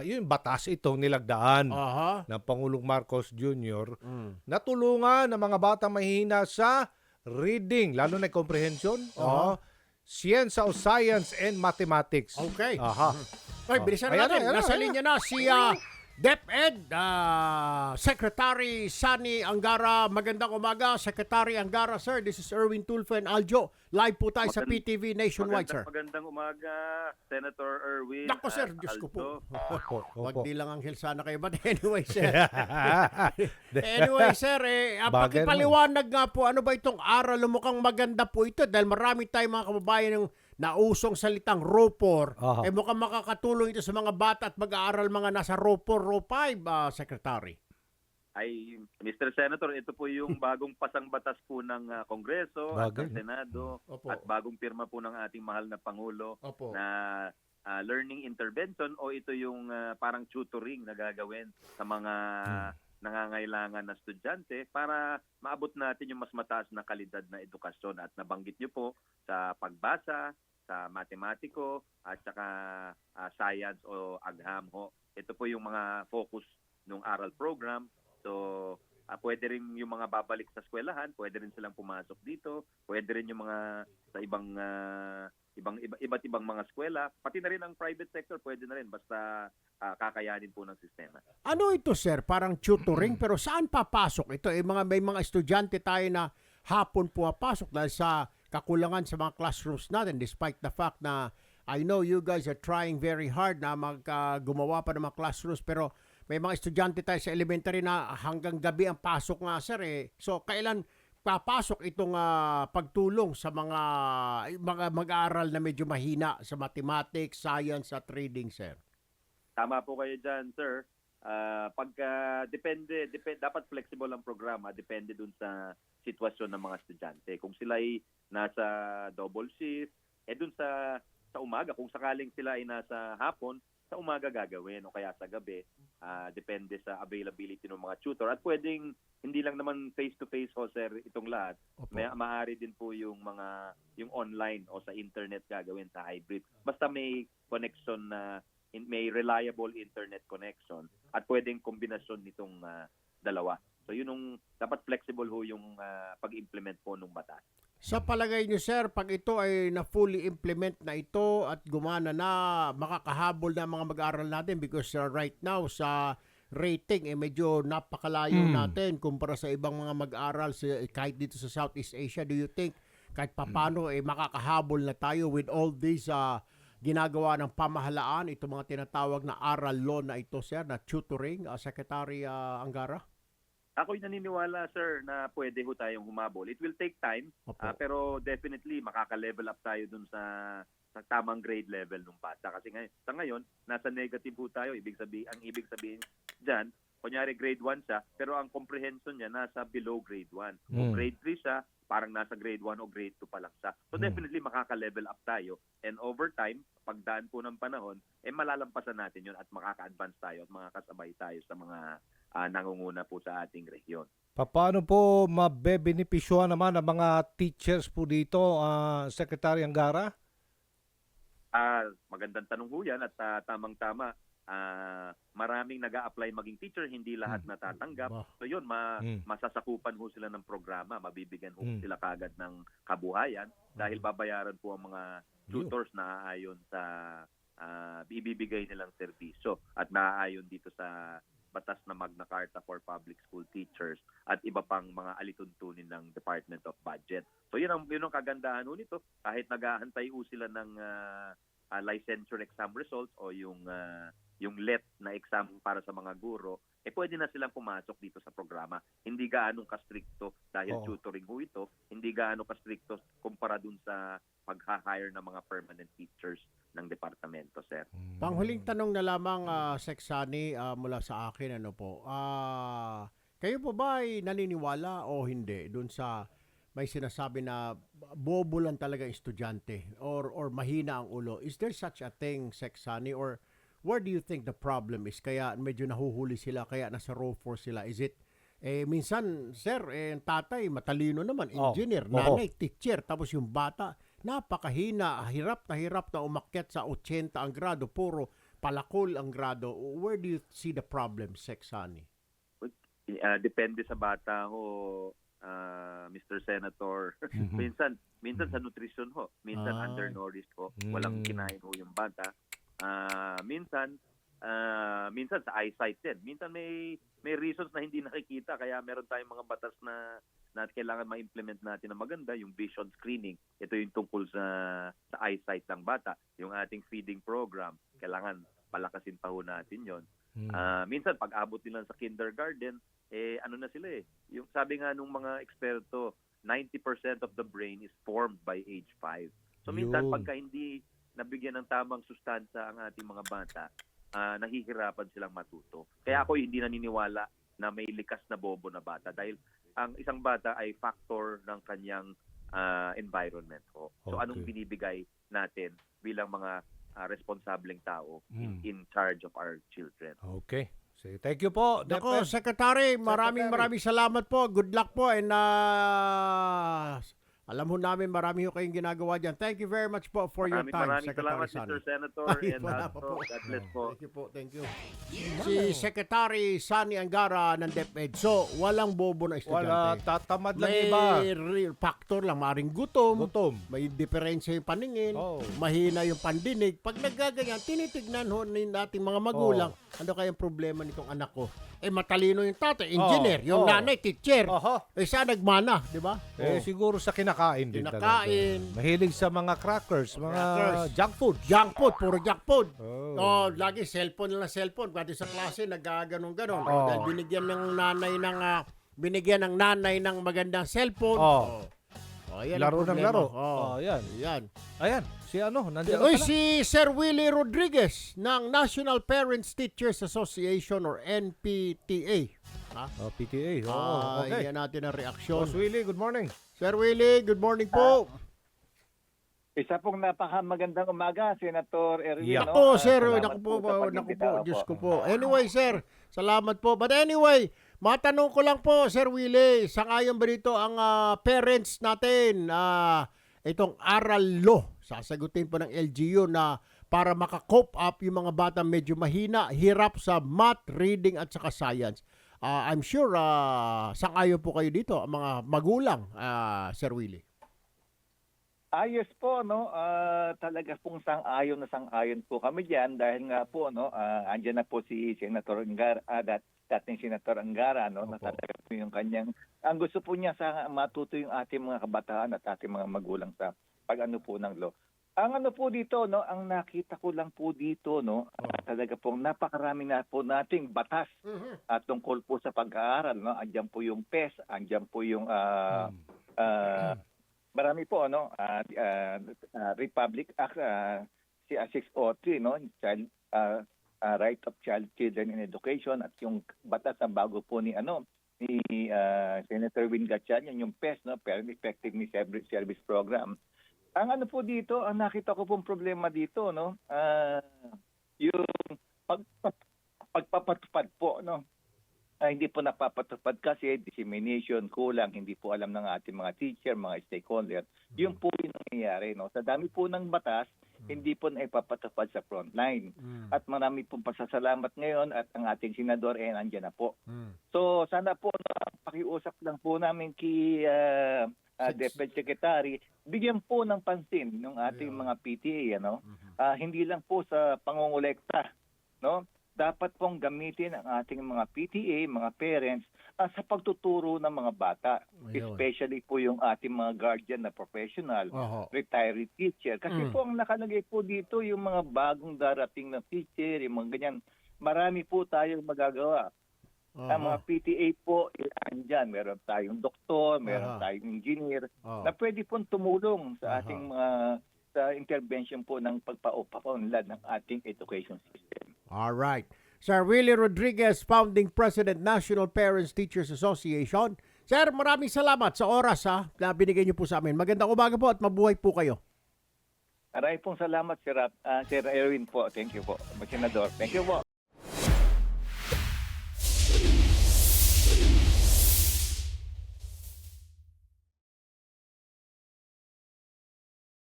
yung batas itong nilagdaan Aha. ng Pangulong Marcos Jr. Mm. na tulungan ng mga batang mahihina sa reading, lalo na comprehension, science o science and mathematics. Okay. Aha. Ay, bilisan Ayan natin. na, ayan na, Nasa ayan linya na si DepEd Secretary Sani Angara. Magandang umaga, Secretary Angara, sir. This is Erwin Tulfo and Aljo. Live po tayo sa PTV Nationwide, sir. Magandang umaga, Senator Erwin. Nako, sir. Diyos ko po. Opo, Wag opo. di lang Anghel sana kayo. But anyway, sir. Anyway, sir, Bagay pakipaliwanag nga po, ano ba itong aral? Mukhang maganda po ito dahil marami tayong mga kababayan ng nausong salitang RO4. Aha. Mukhang makakatulong ito sa mga bata at mag-aaral mga nasa RO4, RO5, Secretary. Ay, Mr. Senator, ito po yung bagong pasang batas po ng Kongreso at Bagay, ng Senado Opo. at bagong pirma po ng ating mahal na Pangulo Opo. na learning intervention o ito yung parang tutoring na gagawin sa mga nangangailangan na estudyante para maabot natin yung mas mataas na kalidad na edukasyon. At nabanggit niyo po sa pagbasa, sa matematiko at saka science o agham ho. Ito po yung mga focus ng aral program. So, pwede rin yung mga babalik sa eskwelahan, pwede rin silang pumasok dito, pwede rin yung mga sa iba't ibang mga eskwela, pati na rin ang private sector, pwede na rin basta kakayanin po ng sistema. Ano ito, sir? Parang tutoring, pero saan papasok ito? May mga estudyante tayo na hapon pumapasok dahil sa kakulangan sa mga classrooms natin despite the fact na I know you guys are trying very hard na gumawa pa ng mga classrooms, pero may mga estudyante tayo sa elementary na hanggang gabi ang pasok nga, sir. So, kailan papasok itong pagtulong sa mga mag-aaral na medyo mahina sa mathematics, science at reading, sir? Tama po kayo dyan, sir. Depende, dapat flexible ang programa, depende dun sa sitwasyon ng mga estudyante. Kung sila ay nasa double shift, dun sa umaga, kung sakaling sila ay nasa hapon, sa umaga gagawin o kaya sa gabi. Depende sa availability ng mga tutor. At pwedeng hindi lang naman face-to-face ho, sir, itong lahat. Maaari din po yung online o sa internet gagawin sa hybrid. Basta may connection na may reliable internet connection at pwedeng kombinasyon nitong dalawa. So yun dapat flexible ho yung pag-implement po ng batas. Sa palagay niyo, sir, pag ito ay na-fully implement na ito at gumana na, makakahabol na mga mag-aaral natin because right now sa rating medyo napakalayo natin kumpara sa ibang mga mag-aaral kahit dito sa Southeast Asia. Do you think kahit papano makakahabol na tayo with all these ginagawa ng pamahalaan, ito mga tinatawag na aral law na ito, sir, na tutoring, Secretary Angara? Ako'y naniniwala, sir, na pwede ho tayong humabol. It will take time, pero definitely makaka-level up tayo dun sa tamang grade level ng bata. Kasi sa ngayon, nasa negative ho tayo. Ang ibig sabihin dyan, kunyari grade 1 siya, pero ang comprehension niya nasa below grade 1. Kung grade 3 siya, parang nasa grade 1 o grade 2 pa lang siya. So definitely makaka-level up tayo. And over time, pagdaan po ng panahon, malalampasan natin yun at makaka-advance tayo at makakasabay tayo sa mga nangunguna po sa ating rehiyon. Paano po mabebenepisyohan naman ang mga teachers po dito, Secretary Angara? Magandang tanong ho yan at tamang-tama. Maraming nag-a-apply maging teacher, hindi lahat natatanggap. So yun, masasakupan ho sila ng programa, mabibigyan ho sila kagad ng kabuhayan dahil babayaran po ang mga tutors na aayon sa ibibigay nilang serbisyo at naaayon dito sa batas na Magna Carta for Public School Teachers at iba pang mga alituntunin ng Department of Budget. So yun ang kagandahan nito, kahit nag-aantay sila ng licensure exam results o yung LET na exam para sa mga guro, pwede na silang pumasok dito sa programa. Hindi gaano ka-stricto dahil tutoring ho ito, hindi gaano ka-stricto kumpara dun sa pag-hire ng mga permanent teachers ng departamento, sir. Panghuling tanong na lamang, Sec Sani, mula sa akin, kayo po ba ay naniniwala o hindi dun sa may sinasabi na bobo lang talaga ang estudyante or mahina ang ulo? Is there such a thing, Sec Sani, or where do you think the problem is? Kaya medyo nahuhuli sila, kaya nasa row 4 sila. Is it, minsan, sir, tatay, matalino naman, engineer, nanay, teacher, tapos yung bata, napakahina, hirap na umakyat sa 80 ang grado, puro palakol ang grado, where do you see the problem, Sec Sunny? Depende sa bata ho, Mr. Senator. minsan sa nutrition ho, minsan undernourished ho, walang kinain ho yung bata. Minsan sa eyesight din. Minsan may reasons na hindi nakikita, kaya meron tayong mga batas na kailangan ma-implement natin na maganda, yung vision screening. Ito yung tungkol sa eyesight ng bata. Yung ating feeding program, kailangan palakasin pa ho natin yon. Minsan pag abot nila sa kindergarten, ano na sila yung sabi nga nung mga eksperto, 90% of the brain is formed by age 5. So minsan pagka hindi nabigyan ng tamang sustansa ang ating mga bata, nahihirapan silang matuto. Kaya ako hindi naniniwala na may likas na bobo na bata, dahil ang isang bata ay factor ng kanyang environment ho. So anong binibigay natin bilang mga responsableng tao in charge of our children. Okay. So, thank you po. Nako, Secretary, maraming salamat po. Good luck po, and alam ho namin marami ho kayong ginagawa dyan. Thank you very much po for your time, Maraming Secretary salamat, Sunny. Mr. Senator. And God bless po. Thank you po, thank you. Si Secretary Sunny Angara ng DepEd. So, walang bobo na estudyante. Wala, tatamad lang May iba. real factor lang, maring gutom. May diferensya yung paningin, mahina yung pandinig. Pag nagaganyan, tinitignan ho nating mga magulang, ano kayang problema nitong anak ko? Matalino yung tatay, engineer, yung nanay, teacher. Siya nagmana, di ba? Siguro sa kinakain din talaga. Mahilig sa mga crackers, mga junk food. Junk food, puro junk food. Lagi cellphone lang cellphone. Pati sa klase, nagaganon-ganon. Dahil binigyan ng nanay ng magandang cellphone. Ayan laro ng laro. Ayan. Si nandiyan pala. Si Sir Willie Rodriguez ng National Parents Teachers Association or NPTA. PTA. Okay. Yan natin ang reaksyon. Boss Willie, good morning. Sir Willie, good morning po. Isa pong napakamagandang umaga, Senator Erwin. Ako, sir. Salamat Naku po. sa pag-imbita. Diyos ko po. Anyway, sir. Salamat po. But anyway, matanong ko lang po, Sir Willie, sangayon ba dito ang parents natin, itong aral law, sasagutin po ng LGU na para maka-cope up yung mga bata medyo mahina, hirap sa math, reading at saka science. I'm sure sangayon po kayo dito, ang mga magulang, Sir Willie. Ayos po, no? Talaga pong sang-ayon po kami diyan dahil nga po, no, andyan na po si Senator Angara, dating Senator Angara, no, na talaga po yung kanyang, ang gusto po niya sa matuto yung ating mga kabataan at ating mga magulang sa pag-ano po ng law. Ang ano po dito, no, ang nakita ko lang po dito, no, talaga pong napakarami na po nating batas at tungkol po sa pag-aaral, no. Andyan po yung PES, andyan po yung marami po, no, Republic Act 603, no, Child Right of Children in Education, at yung batas na bago po ni Senator Win Gatchalian, yung PES, no, Parent Effectiveness Service Program. Ang ano po dito, ang nakita ko pong problema dito, no, yung pagpapatupad po, no. Hindi po napapatupad kasi dissemination, kulang, hindi po alam ng ating mga teacher, mga stakeholder. Yung po yung nangyayari, no. Sa dami po ng batas, hindi po na ipapatupad sa frontline. At marami pong pasasalamat ngayon at ang ating senador nandiyan na po. So sana po pakiusap lang po namin kay Deputy Secretary, bigyan po ng pansin ng ating mga PTA, ano. Hindi lang po sa pangongolekta, no. Dapat pong gamitin ang ating mga PTA, mga parents, sa pagtuturo ng mga bata. Especially po yung ating mga guardian na professional, retiree teacher. Kasi po ang nakalagay po dito yung mga bagong darating na teacher, yung mga ganyan. Marami po tayong magagawa. Ang mga PTA po, andyan. Meron tayong doktor, meron tayong engineer, na pwede pong tumulong sa ating mga sa intervention po ng pagpa-unlad ng ating education system. All right. Sir Willie Rodriguez, Founding President, National Parents Teachers Association. Sir, maraming salamat sa oras na binigay niyo po sa amin. Magandang umaga po at mabuhay po kayo. Maraming pong salamat, Sir Erwin po. Thank you po, Senador. Thank you po.